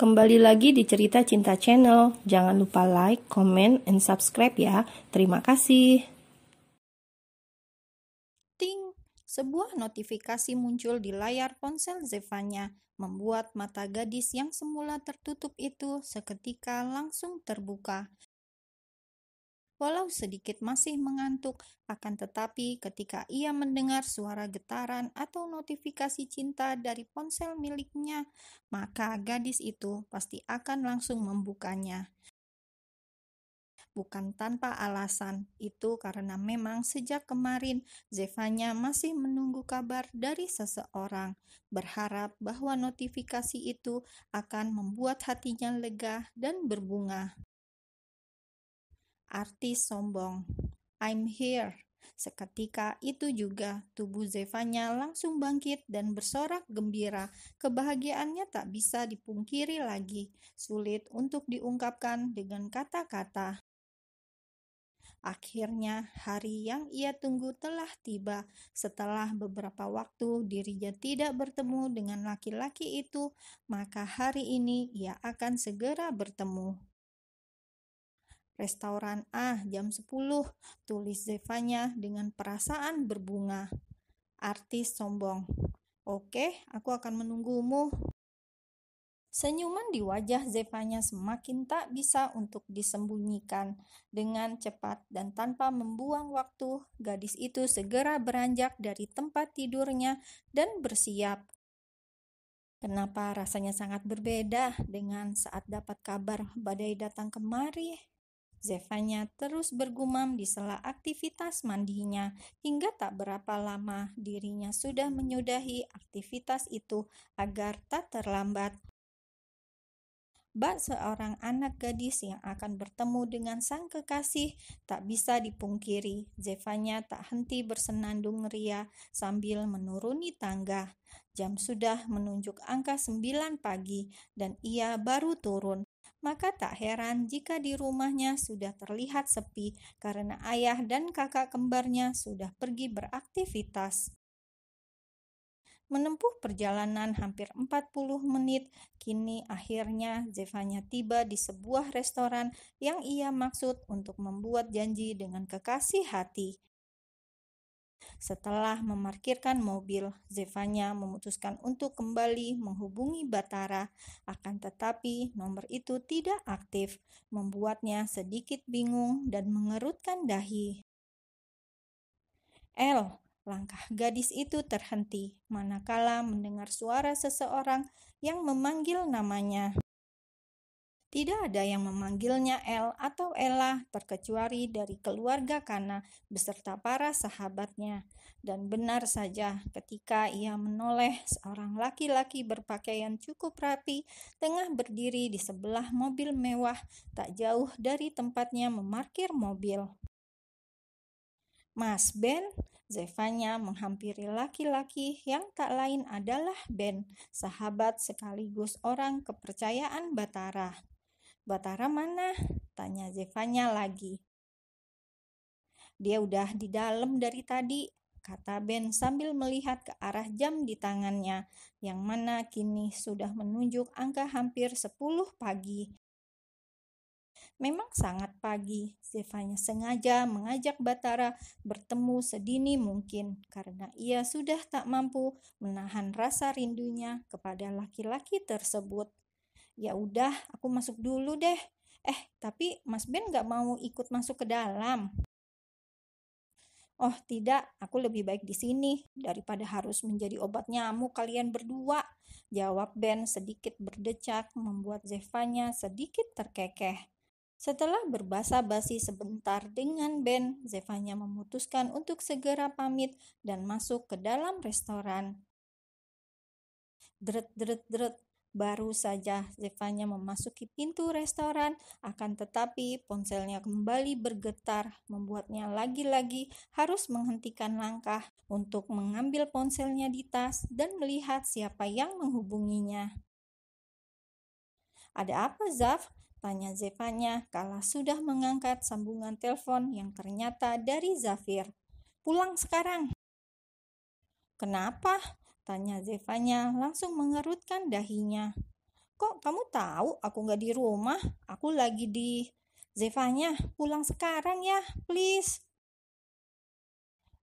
Kembali lagi di Cerita Cinta Channel. Jangan lupa like, comment, and subscribe ya. Terima kasih. Ting! Sebuah notifikasi muncul di layar ponsel Zevanya, membuat mata gadis yang semula tertutup itu seketika langsung terbuka. Walau sedikit masih mengantuk, akan tetapi ketika ia mendengar suara getaran atau notifikasi cinta dari ponsel miliknya, maka gadis itu pasti akan langsung membukanya. Bukan tanpa alasan, itu karena memang sejak kemarin Zevanya masih menunggu kabar dari seseorang, berharap bahwa notifikasi itu akan membuat hatinya lega dan berbunga. Artis sombong, I'm here. Seketika itu juga tubuh Zevanya langsung bangkit dan bersorak gembira. Kebahagiaannya tak bisa dipungkiri lagi, sulit untuk diungkapkan dengan kata-kata. Akhirnya, hari yang ia tunggu telah tiba. Setelah beberapa waktu dirinya tidak bertemu dengan laki-laki itu, maka hari ini ia akan segera bertemu. Restoran A jam 10, tulis Zevanya dengan perasaan berbunga. Artis sombong, oke, aku akan menunggumu. Senyuman di wajah Zevanya semakin tak bisa untuk disembunyikan. Dengan cepat dan tanpa membuang waktu, gadis itu segera beranjak dari tempat tidurnya dan bersiap. Kenapa rasanya sangat berbeda dengan saat dapat kabar badai datang kemari? Zevanya terus bergumam di sela aktivitas mandinya, hingga tak berapa lama dirinya sudah menyudahi aktivitas itu agar tak terlambat. Bak seorang anak gadis yang akan bertemu dengan sang kekasih tak bisa dipungkiri. Zevanya tak henti bersenandung ria sambil menuruni tangga. Jam sudah menunjuk angka 9 pagi dan ia baru turun. Maka tak heran jika di rumahnya sudah terlihat sepi karena ayah dan kakak kembarnya sudah pergi beraktivitas. Menempuh perjalanan hampir 40 menit, kini akhirnya Zevanya tiba di sebuah restoran yang ia maksud untuk membuat janji dengan kekasih hati. Setelah memarkirkan mobil, Zevanya memutuskan untuk kembali menghubungi Batara. Akan tetapi nomor itu tidak aktif, membuatnya sedikit bingung dan mengerutkan dahi. Langkah gadis itu terhenti manakala mendengar suara seseorang yang memanggil namanya. Tidak ada yang memanggilnya El atau Ella terkecuali dari keluarga Kana beserta para sahabatnya. Dan benar saja ketika ia menoleh, seorang laki-laki berpakaian cukup rapi tengah berdiri di sebelah mobil mewah tak jauh dari tempatnya memarkir mobil. Mas Ben, Zevanya menghampiri laki-laki yang tak lain adalah Ben, sahabat sekaligus orang kepercayaan Batara. Batara mana? Tanya Zevanya lagi. Dia udah di dalam dari tadi, kata Ben sambil melihat ke arah jam di tangannya, yang mana kini sudah menunjuk angka hampir 10 pagi. Memang sangat pagi, Zevanya sengaja mengajak Batara bertemu sedini mungkin karena ia sudah tak mampu menahan rasa rindunya kepada laki-laki tersebut. Ya udah, aku masuk dulu deh. Tapi Mas Ben gak mau ikut masuk ke dalam. Oh tidak, aku lebih baik di sini daripada harus menjadi obat nyamuk kalian berdua, jawab Ben sedikit berdecak membuat Zevanya sedikit terkekeh. Setelah berbasa-basi sebentar dengan Ben, Zevanya memutuskan untuk segera pamit dan masuk ke dalam restoran. Dret. Baru saja Zevanya memasuki pintu restoran, akan tetapi ponselnya kembali bergetar, membuatnya lagi-lagi harus menghentikan langkah untuk mengambil ponselnya di tas dan melihat siapa yang menghubunginya. Ada apa, Zaf? Tanya Zevanya kala sudah mengangkat sambungan telepon yang ternyata dari Zafir. Pulang sekarang. Kenapa? Tanya Zevanya langsung mengerutkan dahinya. kok kamu tahu aku nggak di rumah? Aku lagi di Zevanya, pulang sekarang ya, please.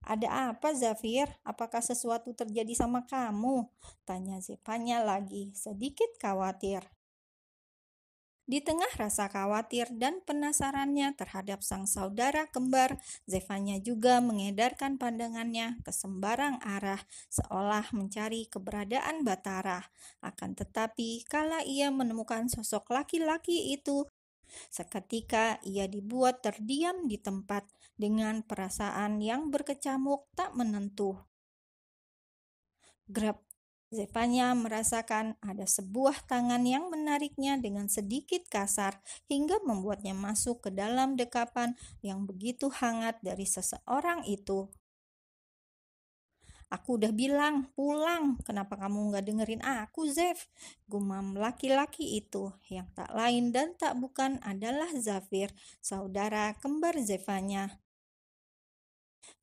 Ada apa, Zafir? Apakah sesuatu terjadi sama kamu? Tanya Zevanya lagi, sedikit khawatir. Di tengah rasa khawatir dan penasarannya terhadap sang saudara kembar, Zevanya juga mengedarkan pandangannya ke sembarang arah, seolah mencari keberadaan Batara. Akan tetapi, kala ia menemukan sosok laki-laki itu, seketika ia dibuat terdiam di tempat dengan perasaan yang berkecamuk tak menentu. Grab. Zevanya merasakan ada sebuah tangan yang menariknya dengan sedikit kasar hingga membuatnya masuk ke dalam dekapan yang begitu hangat dari seseorang itu. Aku udah bilang, pulang. Kenapa kamu nggak dengerin aku, Zev? Gumam laki-laki itu, yang tak lain dan tak bukan adalah Zafir, saudara kembar Zevanya.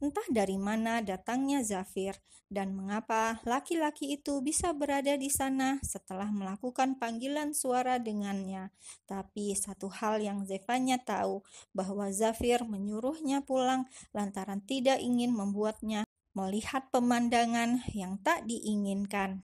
Entah dari mana datangnya Zafir dan mengapa laki-laki itu bisa berada di sana setelah melakukan panggilan suara dengannya. Tapi satu hal yang Zevanya tahu, bahwa Zafir menyuruhnya pulang lantaran tidak ingin membuatnya melihat pemandangan yang tak diinginkan.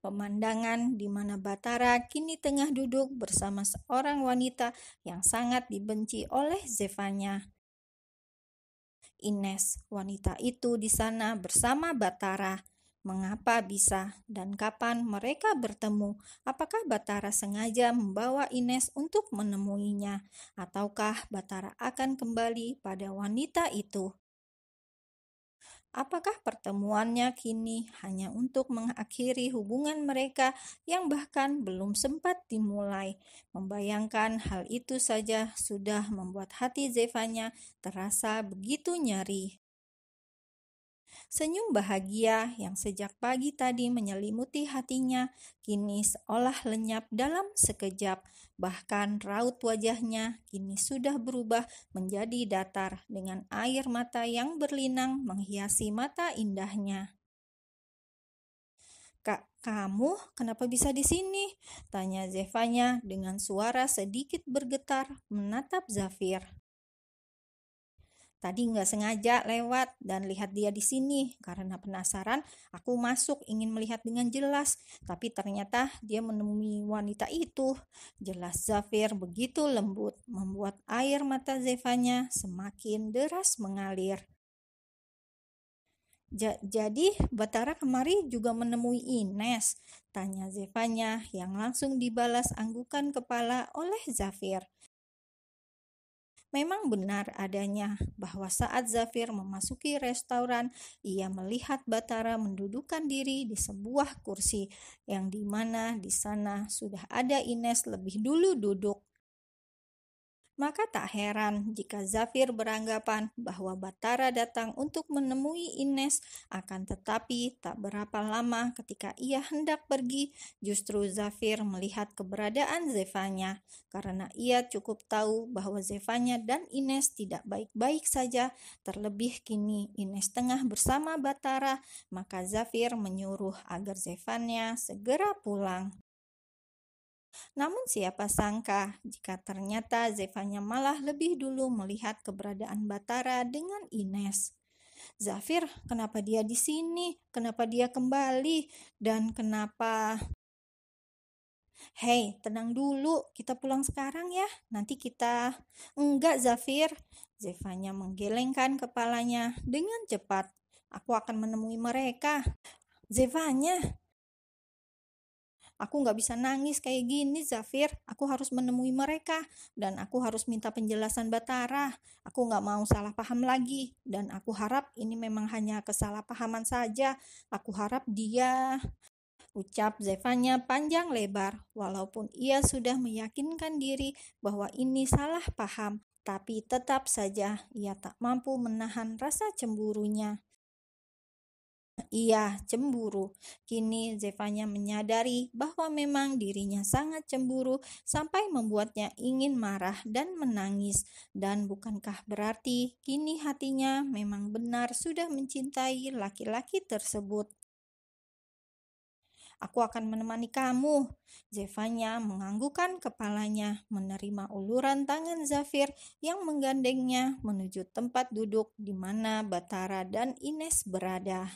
Pemandangan di mana Batara kini tengah duduk bersama seorang wanita yang sangat dibenci oleh Zevanya. Ines, wanita itu di sana bersama Batara. Mengapa bisa dan kapan mereka bertemu? Apakah Batara sengaja membawa Ines untuk menemuinya? Ataukah Batara akan kembali pada wanita itu? Apakah pertemuannya kini hanya untuk mengakhiri hubungan mereka yang bahkan belum sempat dimulai? Membayangkan hal itu saja sudah membuat hati Zevanya terasa begitu nyeri. Senyum bahagia yang sejak pagi tadi menyelimuti hatinya, kini seolah lenyap dalam sekejap. Bahkan raut wajahnya kini sudah berubah menjadi datar dengan air mata yang berlinang menghiasi mata indahnya. "Kak, kamu kenapa bisa di sini?" tanya Zevanya dengan suara sedikit bergetar menatap Zafir. "Tadi nggak sengaja lewat dan lihat dia di sini. Karena penasaran, aku masuk ingin melihat dengan jelas. Tapi ternyata dia menemui wanita itu." Jelas Zafir begitu lembut, membuat air mata Zevanya semakin deras mengalir. Jadi Batara kemari juga menemui Ines?" tanya Zevanya yang langsung dibalas anggukan kepala oleh Zafir. Memang benar adanya bahwa saat Zafir memasuki restoran, ia melihat Batara mendudukkan diri di sebuah kursi yang dimana di sana sudah ada Ines lebih dulu duduk. Maka tak heran jika Zafir beranggapan bahwa Batara datang untuk menemui Ines, akan tetapi tak berapa lama ketika ia hendak pergi, justru Zafir melihat keberadaan Zevanya. Karena ia cukup tahu bahwa Zevanya dan Ines tidak baik-baik saja, terlebih kini Ines tengah bersama Batara, maka Zafir menyuruh agar Zevanya segera pulang. Namun siapa sangka jika ternyata Zevanya malah lebih dulu melihat keberadaan Batara dengan Ines. "Zafir, kenapa dia di sini? Kenapa dia kembali? Dan kenapa..." "Hei, tenang dulu, kita pulang sekarang ya. Nanti kita..." "Enggak, Zafir." Zevanya menggelengkan kepalanya dengan cepat. "Aku akan menemui mereka." "Zevanya, aku nggak bisa nangis kayak gini, Zafir. Aku harus menemui mereka dan aku harus minta penjelasan Batara. Aku nggak mau salah paham lagi dan aku harap ini memang hanya kesalahpahaman saja. Aku harap dia..." Ucap Zevanya panjang lebar, walaupun ia sudah meyakinkan diri bahwa ini salah paham, tapi tetap saja ia tak mampu menahan rasa cemburunya. Iya, cemburu. Kini Zevanya menyadari bahwa memang dirinya sangat cemburu sampai membuatnya ingin marah dan menangis. Dan bukankah berarti kini hatinya memang benar sudah mencintai laki-laki tersebut? Aku akan menemani kamu. Zevanya menganggukkan kepalanya, menerima uluran tangan Zafir yang menggandengnya menuju tempat duduk di mana Batara dan Ines berada.